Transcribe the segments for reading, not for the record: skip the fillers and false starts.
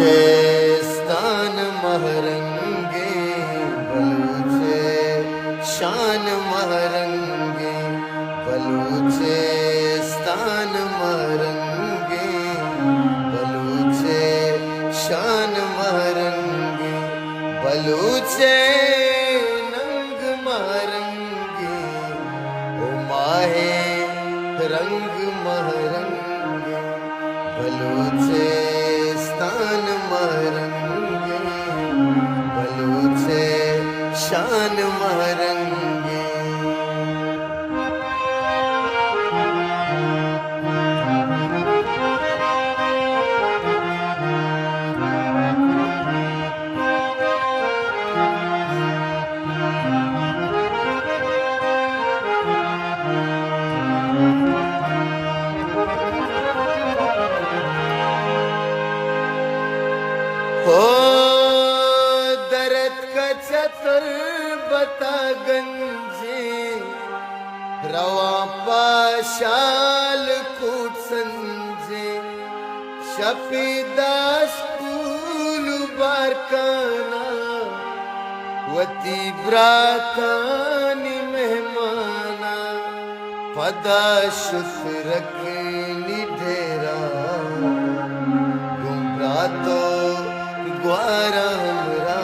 बलूचिस्तान महरंगे, बलूचे शान महरंगे, बलूचिस्तान महरंगे, बलूचे शान महरंगे, बलूचे नंग महरंगे, ओ माहे रंग महरंगे, बलूचिस्तान महरंगे, बलूचे शान महरंगे। हो दरद का चतर बता गंजे, रवा पाशाल कूट संजे, शफीदास फूल बारकाना, वती ब्राकानी मेहमाना, पदा शुसरक निढेरा, गुमरा तो ग्वारा हमरा,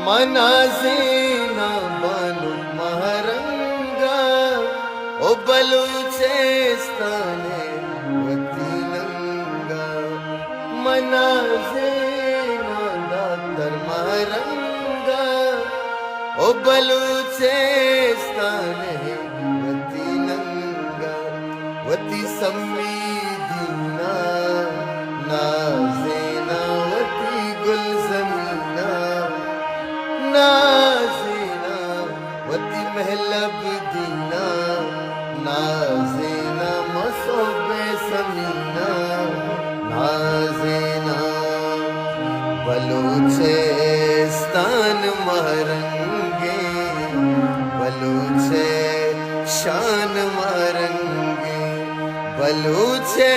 मनाज़ीना बानु महरंगा, ओ बलूचिस्ताने वती नंगा, मनाज़ीना दातर महरंगा, ओ बलूचिस्ताने वती नंगा, वती सम्मी दीना नाज़ीना, वती गुल ज़मीना नाज़ीना, वती महलब दीना नाज़ीना, मसोबे समीना नाज़ीना, बलूचिस्तान महरंगे, बलूचे शान महरंगे, बलूचे